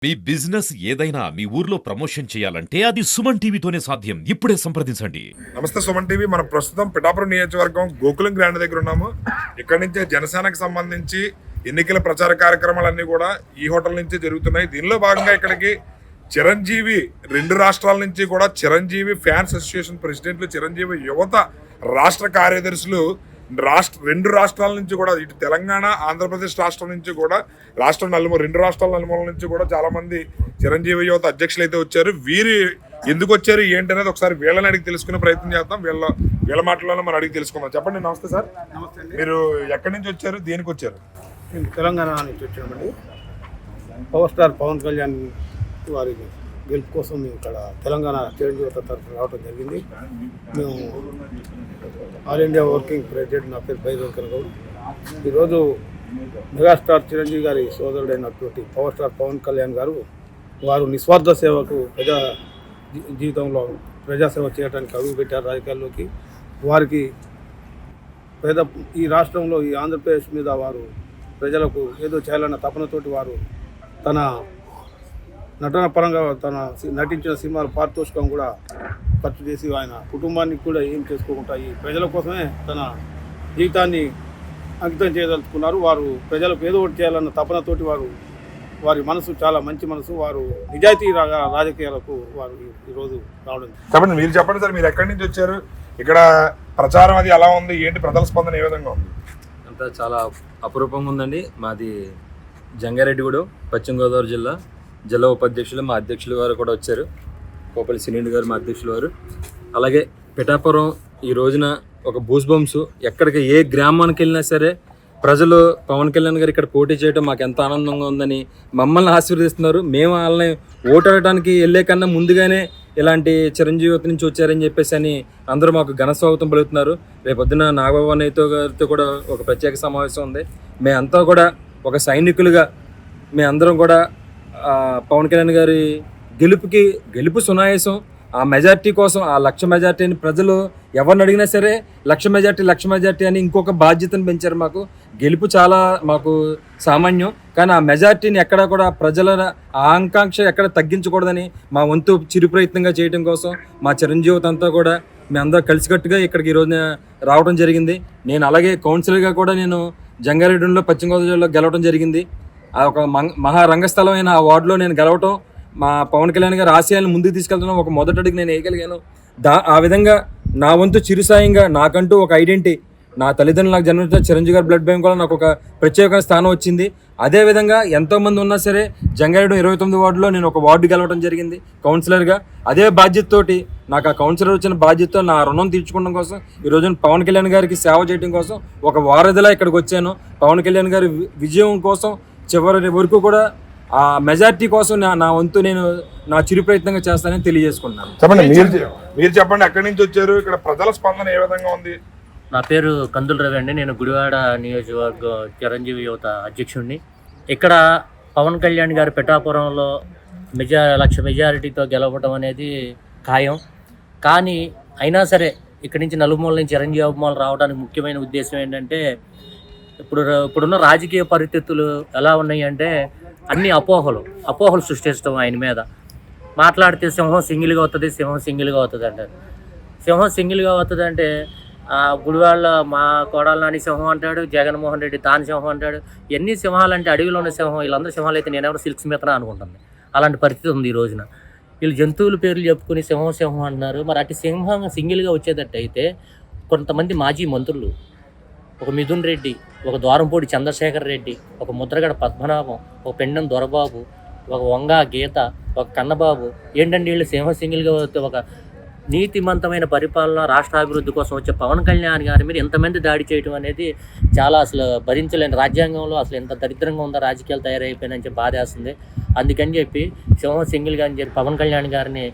మీ business ఏదైనా మీ ఊర్లో promotion చేయాలంటే అది సుమన్ టీవీతోనే సాధ్యం. ఇప్పుడే సంప్రదించండి. నమస్తే సుమన్ టీవీ. మనం ప్రస్తుతం పిఠాపురం నియోజకవర్గం గోకులం గ్రాండ్ దగ్గర ఉన్నాము. ఇక్కడి నుంచే జనసేనకు సంబంధించి ఎన్నికల ప్రచార కార్యక్రమాలన్నీ కూడా ఈ హోటల్ నుంచే జరుగుతున్నాయి. దీనిలో భాగంగా ఇక్కడికి చిరంజీవి రెండు రాష్ట్రాల నుంచి కూడా చిరంజీవి ఫ్యాన్స్ అసోసియేషన్ ప్రెసిడెంట్లు, చిరంజీవి యువత రాష్ట్ర కార్యదర్శులు రెండు రాష్ట్రాల నుంచి కూడా, ఇటు తెలంగాణ ఆంధ్రప్రదేశ్ రాష్ట్రం నుంచి కూడా, రెండు రాష్ట్రాల నలుమూల నుంచి కూడా చాలా మంది చిరంజీవి యువత అధ్యక్షులు అయితే వచ్చారు. వీరు ఎందుకు వచ్చారు ఏంటి అనేది ఒకసారి వీళ్ళని అడిగి తెలుసుకునే ప్రయత్నం చేద్దాం. వీళ్ళ మాటల్లోనే మనం అడిగి తెలుసుకుందాం. చెప్పండి. నమస్తే సార్. నమస్తే అండి. మీరు ఎక్కడి నుంచి వచ్చారు, దేనికి వచ్చారు? మేము తెలంగాణ నుంచి వచ్చామండి. పవర్ స్టార్ పవన్ కళ్యాణ్ వారి గెలుపు కోసం మేము ఇక్కడ తెలంగాణ చిరంజీవి తరఫున రావడం జరిగింది. మేము ఆల్ ఇండియా వర్కింగ్ ప్రెసిడెంట్, నా పేరు బైదర్ గౌడ్. ఈరోజు మెగాస్టార్ చిరంజీవి గారి సోదరుడైనటువంటి పవర్ స్టార్ పవన్ కళ్యాణ్ గారు వారు నిస్వార్థ సేవకు జీవితంలో ప్రజాసేవ చేయడానికి అడుగుపెట్టారు రాజకీయాల్లోకి. వారికి ఈ రాష్ట్రంలో ఈ ఆంధ్రప్రదేశ్ మీద వారు ప్రజలకు ఏదో చేయాలన్న తపనతోటి వారు తన నటన పరంగా తన నటించిన సినిమాల పారితోషికం కూడా ఖర్చు చేసి ఆయన కుటుంబానికి కూడా ఏం చేసుకోకుండా ఈ ప్రజల కోసమే తన జీవితాన్ని అంకితం చేయదలుచుకున్నారు. వారు ప్రజలకు ఏదో ఒకటి చేయాలన్న తపనతోటి వారి మనసు చాలా మంచి మనసు. వారు నిజాయితీ రాజకీయాలకు వారు ఈరోజు రావడం. చెప్పండి, మీరు చెప్పండి సార్. మీరు ఎక్కడి నుంచి వచ్చారు? ఇక్కడ ప్రచారం అది ఎలా ఉంది, ఏంటి ప్రజల స్పందన ఏ విధంగా ఉంది? అంతా చాలా అపురూపంగా ఉందండి. మాది జంగారెడ్డిగూడెం, పశ్చిమ గోదావరి జిల్లా ఉపాధ్యక్షులు మా అధ్యక్షులు గారు కూడా వచ్చారు. కోపల్లి శ్రీనివాస్ గారు మా అధ్యక్షులు వారు. అలాగే పిఠాపురం ఈ రోజున ఒక బూస్ బంప్స్, ఎక్కడికి ఏ గ్రామానికి వెళ్ళినా సరే ప్రజలు పవన్ కళ్యాణ్ గారు ఇక్కడ పోటీ చేయడం మాకు ఎంత ఆనందంగా ఉందని మమ్మల్ని ఆశీర్వదిస్తున్నారు. మేము వాళ్ళని ఓటాడటానికి వెళ్ళే కన్నా ముందుగానే ఇలాంటి చిరంజీవి నుంచి వచ్చారని చెప్పేసి అని అందరూ మాకు ఘన స్వాగతం పలుకుతున్నారు. రేపొద్దున నాగబాబు అన్నయ్యతో గారితో కూడా ఒక ప్రత్యేక సమావేశం ఉంది. మేమంతా కూడా ఒక సైనికులుగా మేమందరం కూడా పవన్ కళ్యాణ్ గారి గెలుపు సునాయాసం, ఆ మెజార్టీ కోసం, ఆ లక్ష మెజార్టీని ప్రజలు ఎవరిని అడిగినా సరే లక్ష మెజార్టీ అని ఇంకొక బాధ్యతను పెంచారు మాకు. గెలుపు చాలా మాకు సామాన్యం, కానీ ఆ మెజార్టీని ఎక్కడా కూడా ప్రజల ఆకాంక్ష ఎక్కడ తగ్గించకూడదని మా వంతు చిరు ప్రయత్నంగా చేయడం కోసం మా చిరంజీవి అంతా కూడా మేమందరూ కలిసికట్టుగా ఇక్కడికి ఈరోజున రావడం జరిగింది. నేను అలాగే కౌన్సిలర్గా కూడా నేను జంగారెడ్డిలో పశ్చిమ గోదావరి జిల్లాలో గెలవడం జరిగింది. ఆ ఒక మహారంగస్థలమైన ఆ వార్డులో నేను గెలవటం, మా పవన్ కళ్యాణ్ గారి ఆశయాలను ముందుకు తీసుకెళ్తున్నాం ఒక మొదటడికి నేను వేయగలిగాను. ఆ విధంగా నా వంతు చిరుసాయంగా నాకంటూ ఒక ఐడెంటిటీ, నా తల్లిదండ్రులు నాకు జన్మించిన చిరంజీవి గారి బ్లడ్ బ్యాంక్ వల్ల నాకు ఒక ప్రత్యేక స్థానం వచ్చింది. అదేవిధంగా ఎంతోమంది ఉన్నా సరే జంగారెడ్డి 29 వార్డులో నేను ఒక వార్డు గెలవడం జరిగింది కౌన్సిలర్గా. అదే బాధ్యతతోటి నాకు ఆ కౌన్సిలర్ వచ్చిన బాధ్యతతో నా రుణం తీర్చుకోవడం కోసం ఈరోజు పవన్ కళ్యాణ్ గారికి సేవ చేయడం కోసం ఒక వారధిలా ఇక్కడికి వచ్చాను. పవన్ కళ్యాణ్ గారి విజయం కోసం చివరి వరకు కూడా ఆ మెజార్టీ కోసం నా వంతు నేను నా చిరు ప్రయత్నంగా చేస్తానని తెలియజేసుకుంటున్నాను. చెప్పండి, మీరు చెప్పండి. ఎక్కడి నుంచి వచ్చారు? ఇక్కడ ప్రజల స్పందన ఏ విధంగా ఉంది? నా పేరు కందుల రవి అండి. నేను గుడివాడ నియోజకవర్గ చిరంజీవి యువత అధ్యక్షుడిని. ఇక్కడ పవన్ కళ్యాణ్ గారు పిఠాపురంలో లక్ష మెజారిటీతో గెలవడం అనేది ఖాయం. కానీ అయినా సరే ఇక్కడి నుంచి నలుమూల నుంచి చిరంజీవి అభిమానులు రావడానికి ముఖ్యమైన ఉద్దేశం ఏంటంటే, ఇప్పుడున్న రాజకీయ పరిస్థితులు ఎలా ఉన్నాయి అంటే అన్ని అపోహలు సృష్టిస్తాం ఆయన మీద. మాట్లాడితే సింహం సింగిల్గా అవుతుంది అంటారు. సింహం సింగిల్గా అవుతుంది అంటే గుడివాళ్ళ మా కోడల నాని సింహం అంటాడు, జగన్మోహన్ రెడ్డి తాను సింహం అంటాడు. ఎన్ని సింహాలు అంటే అడవిలో ఉన్న సింహం, వీళ్ళందరూ సింహాలు అయితే నేనెవరు సిల్క్ స్మితనా అనుకుంటుంది. అలాంటి పరిస్థితి ఉంది ఈ రోజున. వీళ్ళు జంతువుల పేర్లు చెప్పుకుని సింహం అంటున్నారు. మరి అటు సింహం సింగిల్గా వచ్చేటట్టు అయితే కొంతమంది మాజీ మంత్రులు, ఒక మిథున్ రెడ్డి, ఒక ద్వారంపూడి చంద్రశేఖర్ రెడ్డి, ఒక ముద్రగడ పద్మనాభం, ఒక పెండం దొరబాబు, ఒక వంగా గీత, ఒక కన్నబాబు, ఏంటంటే వీళ్ళు సింగిల్గా వస్తే ఒక నీతిమంతమైన పరిపాలన రాష్ట్ర అభివృద్ధి కోసం వచ్చే పవన్ కళ్యాణ్ గారి మీద ఎంతమంది దాడి చేయడం అనేది చాలా అసలు భరించలేని. రాజ్యాంగంలో అసలు ఎంత దరిద్రంగా ఉందో రాజకీయాలు తయారైపోయినని చెప్పి బాధేస్తుంది. అందుకని చెప్పి సింగిల్గా అని చెప్పి పవన్ కళ్యాణ్ గారిని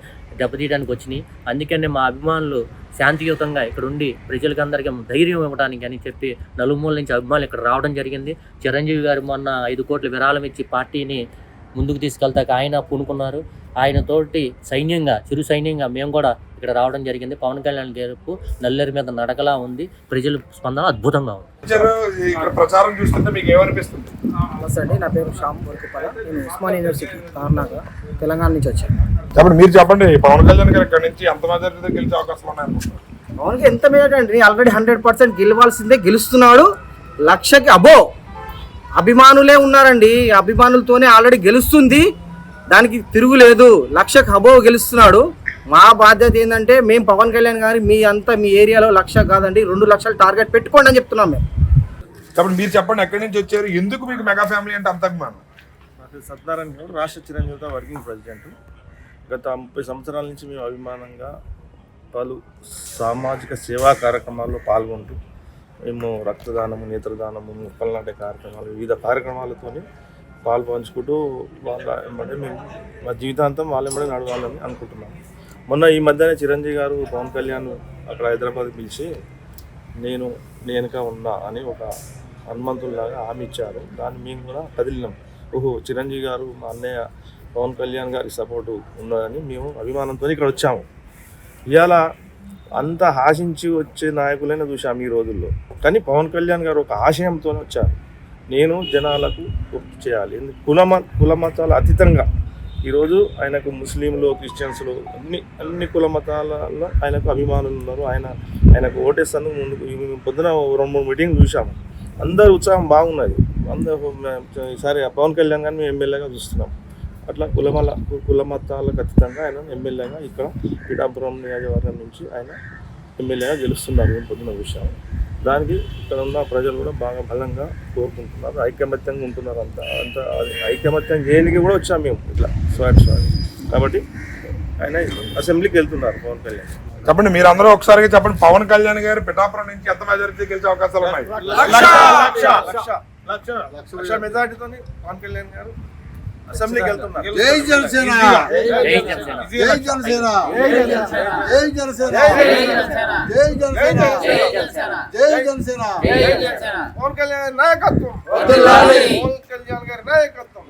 దెబ్బతీయడానికి వచ్చినాయి. అందుకని మా అభిమానులు శాంతియుతంగా ఇక్కడ ఉండి ప్రజలకు అందరికీ ధైర్యం ఇవ్వడానికి అని చెప్పి నలుమూల నుంచి అభిమానులు ఇక్కడ రావడం జరిగింది. చిరంజీవి గారు మొన్న 5 కోట్ల విరాళం ఇచ్చి పార్టీని ముందుకు తీసుకెళ్తాక ఆయన పూనుకున్నారు. ఆయనతోటి చిరు సైన్యంగా మేము కూడా ఇక్కడ రావడం జరిగింది. పవన్ కళ్యాణ్ గెలుపు నల్లేరు మీద నడకలా ఉంది. ప్రజల స్పందన అద్భుతంగా ఉంది. ఇక్కడ ప్రచారం చూస్తుంటే మీకు ఏమనిపిస్తుంది? నమస్తే అండి, నా పేరు శ్యామ్ వర్కుపల. నేను ఉస్మాన్ యూనివర్సిటీ తార్నాగా తెలంగాణ నుంచి వచ్చాను. చెప్పండి, మీరు చెప్పండి, పవన్ కళ్యాణ్ గారు ఇక్కడ నుంచి ఎంత మెజారిటీతో గెలిచే అవకాశం ఉన్నాయి? పవన్కి ఎంత మెజారిటీ అండి? ఆల్రెడీ 100% గెలవాల్సిందే, గెలుస్తున్నాడు. లక్షకి అబో అభిమానులే ఉన్నారండి. అభిమానులతోనే ఆల్రెడీ గెలుస్తుంది, దానికి తిరుగులేదు. లక్షకు అబో గెలుస్తున్నాడు. మా బాధ్యత ఏంటంటే మేము పవన్ కళ్యాణ్ గారి మీ ఏరియాలో 1,00,000 కాదండి 2 లక్షలు టార్గెట్ పెట్టుకోండి అని చెప్తున్నాం మేము. చెప్పండి, మీరు చెప్పండి, ఎక్కడి నుంచి వచ్చారు, ఎందుకు మీకు మెగా ఫ్యామిలీ అంటే అంత అభిమానం? నాకు సత్యనారాయణ గౌడ్, రాష్ట్ర చిరంజీవితో వర్కింగ్ ప్రెసిడెంట్. గత 30 సంవత్సరాల నుంచి మేము అభిమానంగా పలు సామాజిక సేవా కార్యక్రమాల్లో పాల్గొంటూ మేము రక్తదానము, నేత్రదానము, మొక్కలు నాటే కార్యక్రమాలు, వివిధ కార్యక్రమాలతో పాల్పంచుకుంటూ వాళ్ళ వెంబడే మేము మా జీవితాంతం వాళ్ళ వెంబడే నడవాలని అనుకుంటున్నాం. మొన్న ఈ మధ్యనే చిరంజీవి గారు పవన్ కళ్యాణ్ అక్కడ హైదరాబాద్ పిలిచి నేనుగా ఉన్నా అని ఒక హనుమంతుల్లాగా హామీ ఇచ్చారు. దాన్ని మేము కూడా కదిలినాం. ఓహో, చిరంజీవి గారు మా అన్నయ్య పవన్ కళ్యాణ్ గారి సపోర్టు ఉన్నదని మేము అభిమానంతో ఇక్కడ వచ్చాము. ఇవాళ అంత ఆశించి వచ్చే నాయకులైనా చూసాము ఈ రోజుల్లో. కానీ పవన్ కళ్యాణ్ గారు ఒక ఆశయంతోనే వచ్చారు. నేను జనాలకు గుర్తు చేయాలి, కుల మతాల అతీతంగా. ఈరోజు ఆయనకు ముస్లింలు, క్రిస్టియన్స్లు అన్ని కుల మతాలలో ఆయనకు అభిమానులు ఉన్నారు. ఆయనకు ఓటేస్తాను. ముందుకు పొద్దున 2-3 మీటింగ్లు చూసాము. అందరు ఉత్సాహం బాగున్నది. అందరూ ఈసారి పవన్ కళ్యాణ్ గారిని మేము ఎమ్మెల్యేగా చూస్తున్నాం. అట్లా కుల మతాలకు అతీతంగా ఆయన ఎమ్మెల్యేగా ఇక్కడ పిఠాపురం నియోజకవర్గం నుంచి ఆయన ఎమ్మెల్యేగా గెలుస్తున్నారు. మేము పొద్దున చూసాము. దానికి ఇక్కడ ఉన్న ప్రజలు కూడా బాగా బలంగా కోరుకుంటున్నారు, ఐకమత్యంగా ఉంటున్నారు. అంత ఐకమత్యం చేయడానికి కూడా వచ్చాము మేము ఇట్లా స్వాట్. కాబట్టి ఆయన అసెంబ్లీకి వెళ్తున్నారు పవన్ కళ్యాణ్. చెప్పండి, మీరు అందరూ ఒకసారిగా చెప్పండి, పవన్ కళ్యాణ్ గారు పిఠాపురం నుంచి ఎంత మెజారిటీ గెలిచే అవకాశాలు ఉన్నాయి? 1,00,000 మెజారిటీతో పవన్ కళ్యాణ్ గారు అసెంబ్లీకి వెళ్తున్నారు. జై జనసేన, జై జనసేన, జై జనసేన, జై జనసేన, జై జనసేన, జై జనసేన. పవన్ కళ్యాణ్ నాయకత్వం, పవన్ కళ్యాణ్ గారి నాయకత్వం.